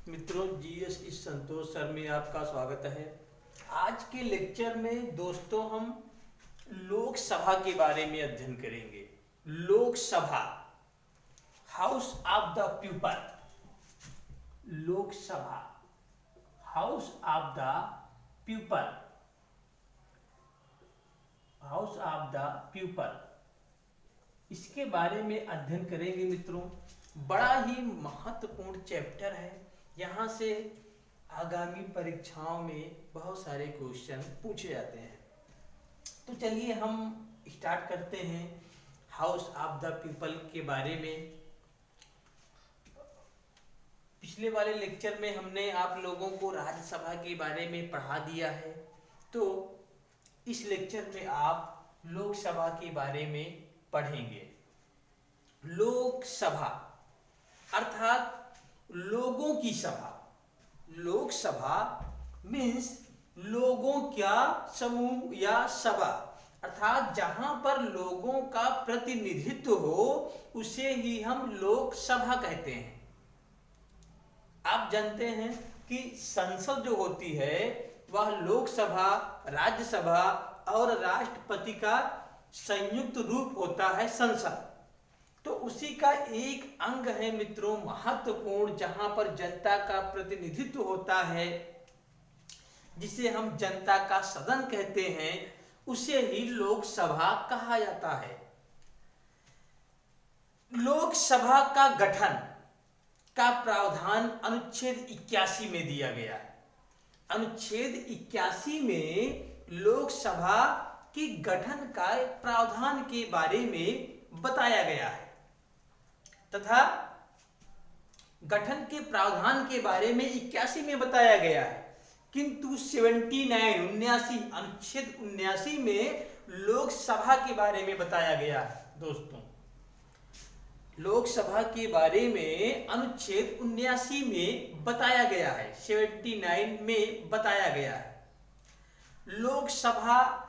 मित्रों, जीएस इस संतोष सर में आपका स्वागत है। आज के लेक्चर में दोस्तों हम लोकसभा के बारे में अध्ययन करेंगे। Lok Sabha, house of the people. Lok Sabha, house of the people, house of the people, इसके बारे में अध्ययन करेंगे मित्रों। बड़ा ही महत्वपूर्ण चैप्टर है। यहाँ से आगामी परीक्षाओं में बहुत सारे क्वेश्चन पूछे जाते हैं। तो चलिए हम स्टार्ट करते हैं हाउस ऑफ द पीपल के बारे में। पिछले वाले लेक्चर में हमने आप लोगों को राज्यसभा के बारे में पढ़ा दिया है, तो इस लेक्चर में आप लोकसभा के बारे में पढ़ेंगे। लोकसभा अर्थात लोगों की सभा। लोकसभा मीन्स लोगों का समूह या सभा, अर्थात जहां पर लोगों का प्रतिनिधित्व हो उसे ही हम लोकसभा कहते हैं। आप जानते हैं कि संसद जो होती है वह लोकसभा, राज्यसभा और राष्ट्रपति का संयुक्त रूप होता है संसद। तो उसी का एक अंग है मित्रों महत्वपूर्ण, जहां पर जनता का प्रतिनिधित्व होता है, जिसे हम जनता का सदन कहते हैं, उसे ही लोकसभा कहा जाता है। लोकसभा का गठन का प्रावधान अनुच्छेद 81 में दिया गया है। अनुच्छेद 81 में लोकसभा के गठन का प्रावधान के बारे में बताया गया है तथा गठन के प्रावधान के बारे में 81 में बताया गया है, किंतु 79 अनुच्छेद 79 में लोकसभा के बारे में बताया गया है। दोस्तों, लोकसभा के बारे में अनुच्छेद 79 में बताया गया है, 79 में बताया गया है। लोकसभा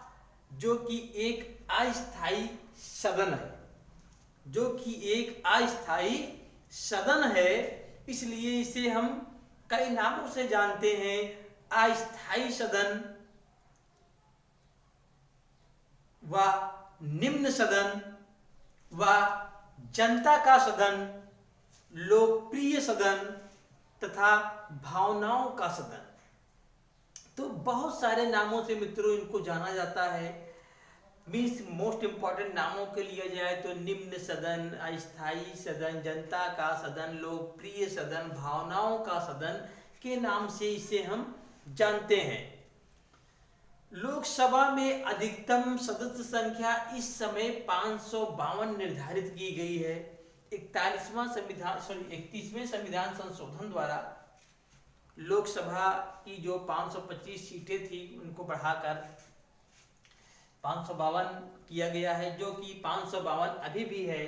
जो कि एक अस्थायी सदन है, जो कि एक अस्थायी सदन है, इसलिए इसे हम कई नामों से जानते हैं। अस्थायी सदन व निम्न सदन व जनता का सदन, लोकप्रिय सदन तथा भावनाओं का सदन। तो बहुत सारे नामों से मित्रों इनको जाना जाता है। मीन्स मोस्ट इंपॉर्टेंट नामों के लिए जाए तो निम्न सदन, अस्थायी सदन, जनता का सदन, लोकप्रिय सदन, भावनाओं का सदन के नाम से इसे हम जानते हैं। लोकसभा में अधिकतम सदस्य संख्या इस समय 552 निर्धारित की गई है। 31वें संविधान संशोधन द्वारा लोकसभा की जो 525 सीटें थी उनको बढ़ाकर 552 किया गया है, जो कि 552 अभी भी है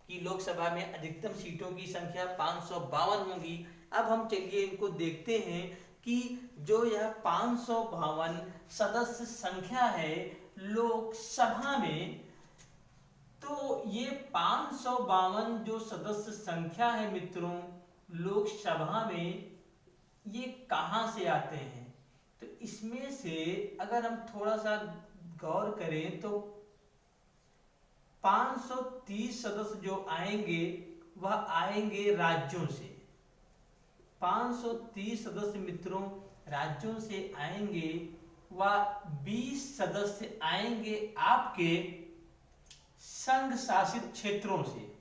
कि लोकसभा में अधिकतम सीटों की संख्या 552 होगी। अब हम चलिए इनको देखते हैं कि जो यह 552 सदस्य संख्या है लोकसभा में, तो ये 552 जो सदस्य संख्या है मित्रों लोकसभा में, ये कहां से आते हैं? तो इसमें से अगर हम थोड़ा सा गौर करें तो 530 सदस्य जो आएंगे वह आएंगे राज्यों से। 530 सदस्य मित्रों राज्यों से आएंगे व 20 सदस्य आएंगे आपके संघ शासित क्षेत्रों से।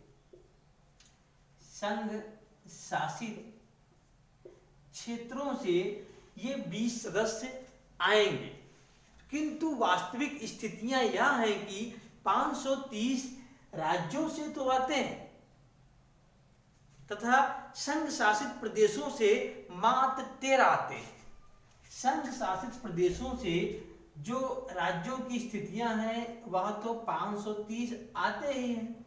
संघ शासित क्षेत्रों से ये 20 सदस्य आएंगे, किंतु वास्तविक स्थितियां यह हैं कि 530 राज्यों से तो आते हैं तथा संघ शासित प्रदेशों से मात्र 13 आते हैं। संघ शासित प्रदेशों से जो राज्यों की स्थितियां हैं वह तो 530 आते ही हैं,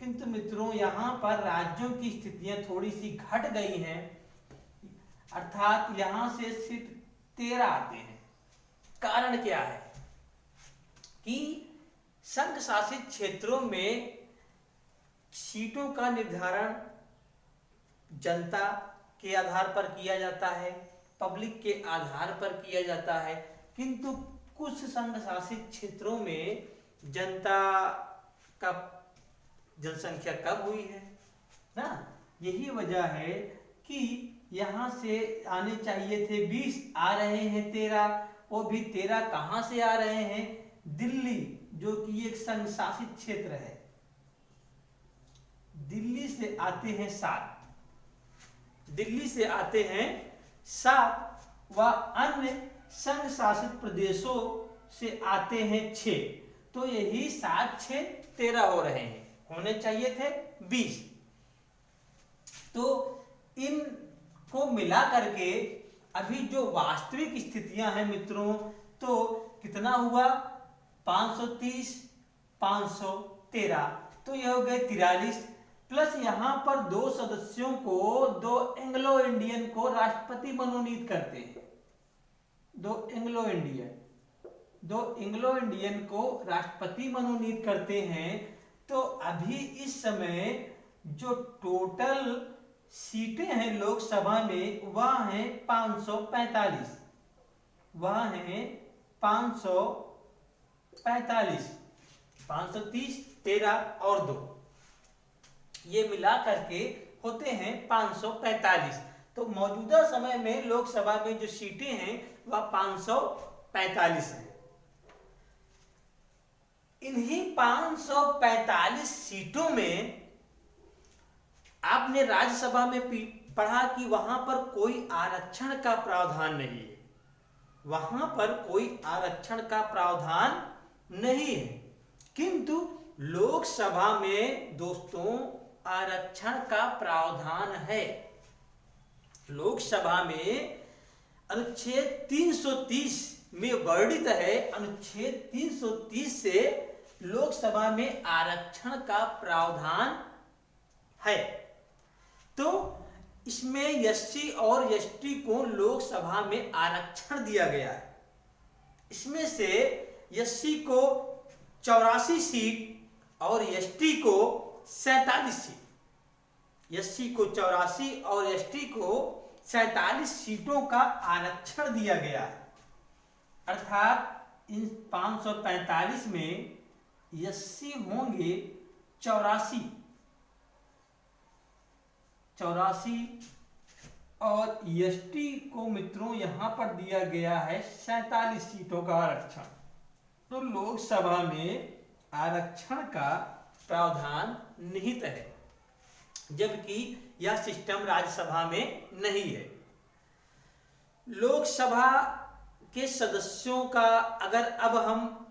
किंतु मित्रों यहाँ पर राज्यों की स्थितियां थोड़ी सी घट गई हैं, अर्थात यहां से सिर्फ 13 आते हैं। कारण क्या है कि संघ शासित क्षेत्रों में सीटों का निर्धारण जनता के आधार पर किया जाता है, पब्लिक के आधार पर किया जाता है, किंतु कुछ संघ शासित क्षेत्रों में जनता का जनसंख्या कम हुई है ना। यही वजह है कि यहाँ से आने चाहिए थे 20, आ रहे हैं 13। वो भी 13 कहाँ से आ रहे हैं? दिल्ली, जो कि एक संघ शासित क्षेत्र है, दिल्ली से आते हैं 7, दिल्ली से आते हैं 7 व अन्य संघ शासित प्रदेशों से आते हैं 6। तो यही 7, 6, 13 हो रहे हैं, होने चाहिए थे 20। तो इन को मिला करके अभी जो वास्तविक स्थितियां हैं मित्रों, तो कितना हुआ? 530, 513, तो यह हो गए 43। प्लस यहाँ पर 2 सदस्यों को, 2 एंग्लो इंडियन को राष्ट्रपति मनोनीत करते हैं। 2 एंग्लो इंडियन को राष्ट्रपति मनोनीत करते हैं। तो अभी इस समय जो टोटल सीटें हैं लोकसभा में वह हैं 545, वह हैं 545, 530, 13 और 2, ये मिला करके होते हैं 545। तो मौजूदा समय में लोकसभा में जो सीटें हैं वह 545 हैं। इन्हीं 545 सीटों में आपने राज्यसभा में पढ़ा कि वहां पर कोई आरक्षण का प्रावधान नहीं है, वहां पर कोई आरक्षण का प्रावधान नहीं है, किंतु लोकसभा में दोस्तों आरक्षण का प्रावधान है। लोकसभा में अनुच्छेद 330 में वर्णित है, अनुच्छेद 330 से लोकसभा में आरक्षण का प्रावधान है। तो इसमें एससी और एसटी को लोकसभा में आरक्षण दिया गया है। इसमें से एससी को 84 सीट और एसटी को 47 सीट, एससी को 84 और एसटी को 47 सीटों का आरक्षण दिया गया है। अर्थात इन 545 में एससी होंगे 84 और एसटी को मित्रों यहां पर दिया गया है 47 सीटों का आरक्षण। तो लोकसभा में आरक्षण का प्रावधान निहित है, जबकि यह सिस्टम राज्यसभा में नहीं है। लोकसभा के सदस्यों का अगर अब हम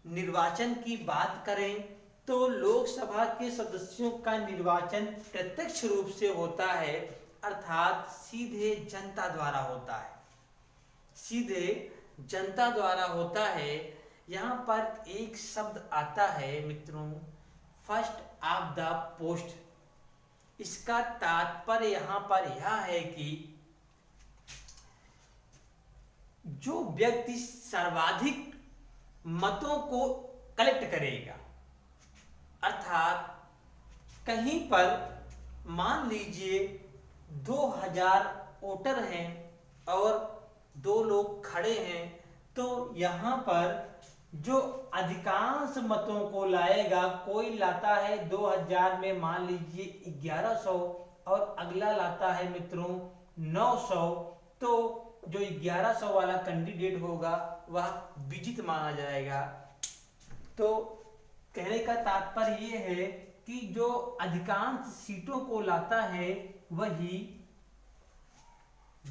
निर्वाचन की बात करें तो लोकसभा के सदस्यों का निर्वाचन प्रत्यक्ष रूप से होता है, अर्थात सीधे जनता द्वारा होता है, सीधे जनता द्वारा होता है। यहाँ पर एक शब्द आता है मित्रों, फर्स्ट ऑफ द पोस्ट। इसका तात्पर्य यहाँ पर यह है कि जो व्यक्ति सर्वाधिक मतों को कलेक्ट करेगा, अर्थात कहीं पर मान लीजिए 2000 वोटर हैं और 2 लोग खड़े हैं, तो यहाँ पर जो अधिकांश मतों को लाएगा, कोई लाता है 2000 में मान लीजिए 1100 और अगला लाता है मित्रों 900, तो जो 1100 वाला कैंडिडेट होगा वह विजित माना जाएगा। तो कहने का तात्पर्य ये है कि जो अधिकांश सीटों को लाता है वही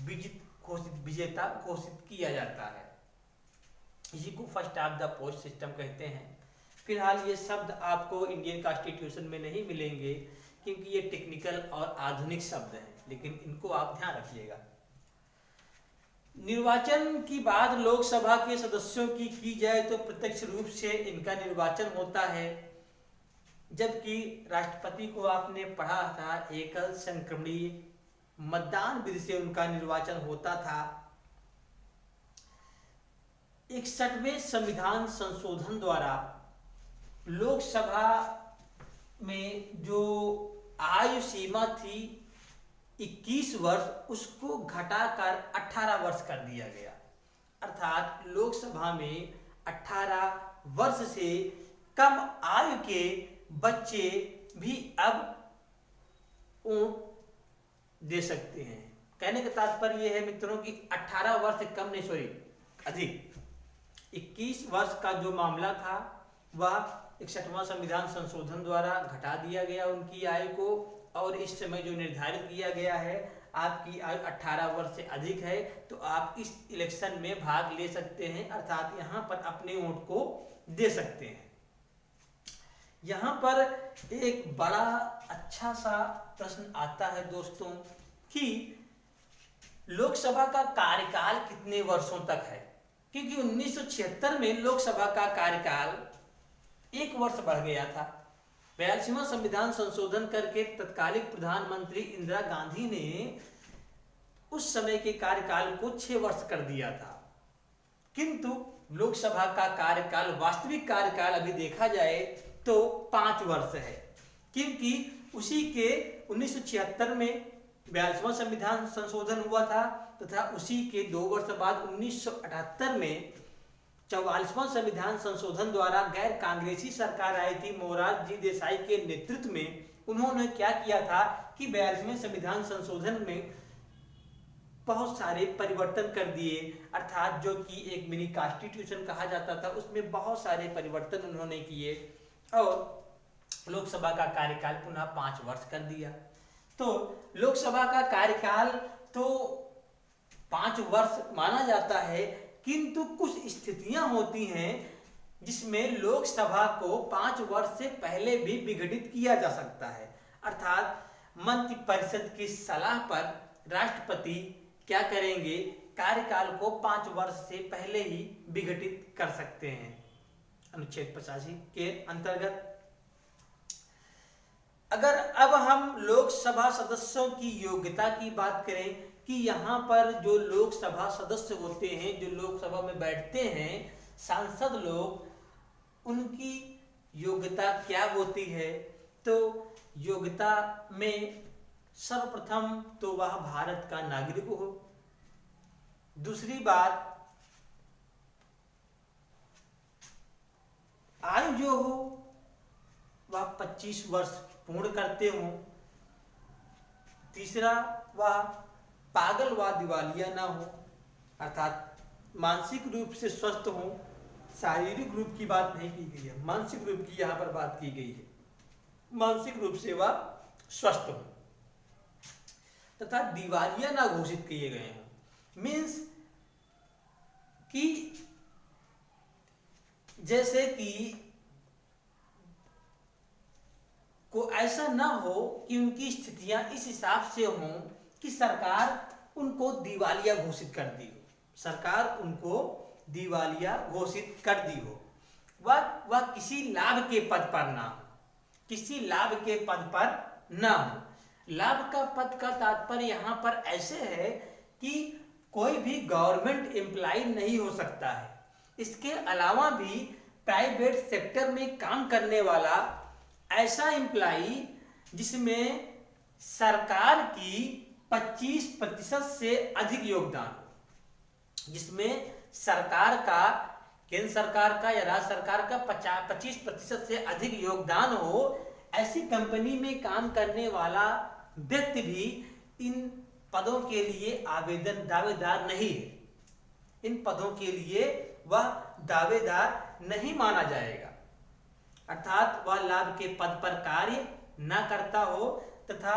विजेता घोषित किया जाता है। इसी को first of the post system कहते हैं। फिलहाल ये शब्द आपको इंडियन कॉन्स्टिट्यूशन में नहीं मिलेंगे क्योंकि ये टेक्निकल और आधुनिक शब्द हैं, लेकिन इनको आप ध्यान रखिएगा। निर्वाचन की बात लोकसभा के सदस्यों की जाए तो प्रत्यक्ष रूप से इनका निर्वाचन होता है, जबकि राष्ट्रपति को आपने पढ़ा था एकल संक्रमणीय मतदान विधि से उनका निर्वाचन होता था। 61वें संविधान संशोधन द्वारा लोकसभा में जो आयु सीमा थी 21 वर्ष उसको घटाकर 18 वर्ष कर दिया गया। अर्थात लोकसभा में 18 वर्ष से कम आयु के बच्चे भी अब वोट दे सकते हैं। कहने का तात्पर्य यह है मित्रों कि 18 वर्ष से कम नहीं, सॉरी अधिक 21 वर्ष का जो मामला था वह 61वां संविधान संशोधन द्वारा घटा दिया गया उनकी आयु को, और इस समय जो निर्धारित किया गया है आपकी आयु 18 वर्ष से अधिक है तो आप इस इलेक्शन में भाग ले सकते हैं, अर्थात यहाँ पर अपने वोट को दे सकते हैं। यहाँ पर एक बड़ा अच्छा सा प्रश्न आता है दोस्तों कि लोकसभा का कार्यकाल कितने वर्षों तक है, क्योंकि 1976 में लोकसभा का कार्यकाल 1 वर्ष बढ़ गया था। 42वां संविधान संशोधन करके तत्कालीन प्रधानमंत्री इंदिरा गांधी ने उस समय के कार्यकाल को 6 वर्ष कर दिया था, किंतु लोकसभा का कार्यकाल, वास्तविक कार्यकाल अभी देखा जाए तो 5 वर्ष है, क्योंकि उसी के 1976 में 42वां संविधान संशोधन हुआ था तथा उसी के 2 वर्ष बाद 1978 में 44वां संविधान संशोधन द्वारा गैर कांग्रेसी सरकार आई थी मोरारजी देसाई के नेतृत्व में। उन्होंने क्या किया था कि 42वें संविधान संशोधन में बहुत सारे परिवर्तन कर दिए, अर्थात जो कि एक मिनी कॉन्स्टिट्यूशन कहा जाता था, उसमें बहुत सारे परिवर्तन उन्होंने किए और लोकसभा का कार्यकाल पुनः 5 वर्ष कर दिया। तो लोकसभा का कार्यकाल तो 5 वर्ष माना जाता है, किंतु कुछ स्थितियां होती हैं जिसमें लोकसभा को 5 वर्ष से पहले भी विघटित किया जा सकता है, अर्थात मंत्रिपरिषद की सलाह पर राष्ट्रपति क्या करेंगे, कार्यकाल को 5 वर्ष से पहले ही विघटित कर सकते हैं अनुच्छेद 85 के अंतर्गत। अगर अब हम लोकसभा सदस्यों की योग्यता की बात करें कि यहाँ पर जो लोकसभा सदस्य होते हैं, जो लोकसभा में बैठते हैं सांसद लोग, उनकी योग्यता क्या होती है, तो योग्यता में सर्वप्रथम तो वह भारत का नागरिक हो। दूसरी बात, आयु जो हो वह 25 वर्ष पूर्ण करते हो। तीसरा, वह पागल व दिवालिया ना हो, अर्थात मानसिक रूप से स्वस्थ हो। शारीरिक रूप की बात नहीं की गई है, मानसिक रूप की यहाँ पर बात की गई है। मानसिक रूप से वह स्वस्थ हो तथा दिवालिया ना घोषित किए गए हैं। मीन्स कि जैसे कि को ऐसा ना हो कि उनकी स्थितियां इस हिसाब से हों कि सरकार उनको दिवालिया घोषित कर दी हो, सरकार उनको दिवालिया घोषित कर दी हो, वह किसी लाभ के पद पर ना हो, किसी लाभ के पद पर ना हो। लाभ का पद का तात्पर्य यहाँ पर ऐसे है कि कोई भी गवर्नमेंट एम्प्लॉय नहीं हो सकता है। इसके अलावा भी प्राइवेट सेक्टर में काम करने वाला ऐसा एम्प्लॉय जिसमें सरकार की 25% से अधिक योगदान, जिसमें सरकार का, केंद्र सरकार का या राज्य सरकार का 25% से अधिक योगदान हो, ऐसी कंपनी में काम करने वाला व्यक्ति भी इन पदों के लिए दावेदार नहीं है। इन पदों के लिए वह दावेदार नहीं माना जाएगा, अर्थात वह लाभ के पद पर कार्य न करता हो। तथा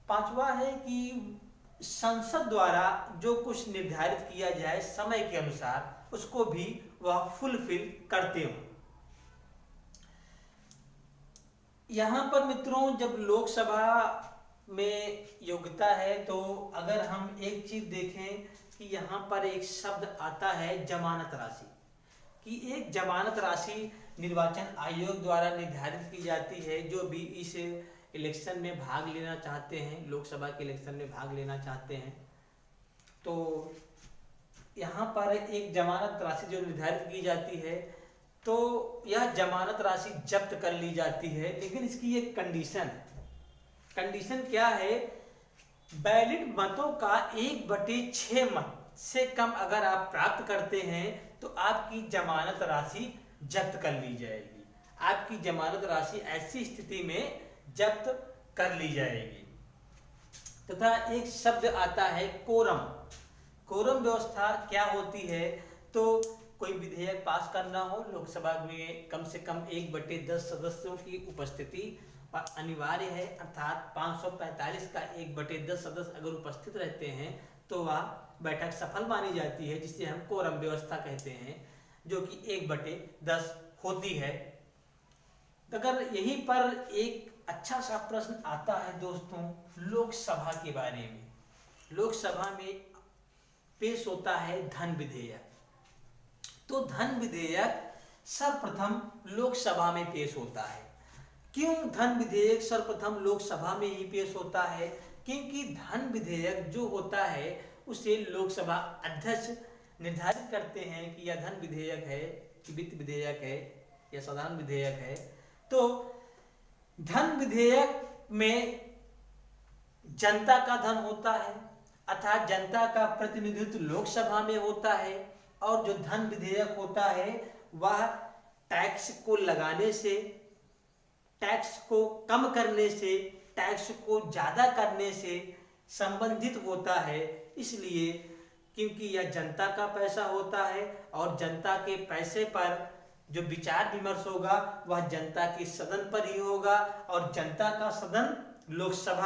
5वां है कि संसद द्वारा जो कुछ निर्धारित किया जाए समय के अनुसार, उसको भी वह फुलफिल करते हो। यहाँ पर मित्रों, जब लोकसभा में योग्यता है तो अगर हम एक चीज देखें कि यहाँ पर एक शब्द आता है जमानत राशि, कि एक जमानत राशि निर्वाचन आयोग द्वारा निर्धारित की जाती है। जो भी इस इलेक्शन में भाग लेना चाहते हैं, लोकसभा के इलेक्शन में भाग लेना चाहते हैं, तो यहाँ पर एक जमानत राशि जो निर्धारित की जाती है, तो यह जमानत राशि जब्त कर ली जाती है। लेकिन इसकी एक कंडीशन है। कंडीशन क्या है वैलिड मतों का 1/6 मत से कम अगर आप प्राप्त करते हैं तो आपकी जमानत राशि जब्त कर ली जाएगी। आपकी जमानत राशि ऐसी स्थिति में जब्त कर ली जाएगी। तथा एक शब्द आता है कोरम। कोरम व्यवस्था क्या होती है? तो कोई विधेयक पास करना हो, लोकसभा में कम से कम 1/10 सदस्यों की उपस्थिति अनिवार्य है, अर्थात 545 का 1/10 सदस्य अगर उपस्थित रहते हैं तो वह बैठक सफल मानी जाती है, जिसे हम कोरम व्यवस्था कहते हैं, जो कि 1/10 होती है। अगर यहीं पर एक अच्छा सा प्रश्न आता है दोस्तों लोकसभा के बारे में। लोकसभा में पेश होता है धन विधेयक। तो धन विधेयक सर्वप्रथम लोकसभा में पेश होता है। क्यों धन विधेयक सर्वप्रथम लोकसभा में ही पेश होता है? क्योंकि धन विधेयक जो होता है उसे लोकसभा अध्यक्ष निर्धारित करते हैं कि यह धन विधेयक है कि वित्त विधेयक है या साधारण विधेयक है। तो धन विधेयक में जनता का धन होता है, अर्थात जनता का प्रतिनिधित्व लोकसभा में होता है। और जो धन विधेयक होता है वह टैक्स को लगाने से, टैक्स को कम करने से, टैक्स को ज्यादा करने से संबंधित होता है। इसलिए क्योंकि यह जनता का पैसा होता है और जनता के पैसे पर जो विचार विमर्श होगा वह जनता के सदन पर ही होगा, और जनता का सदन लोकसभा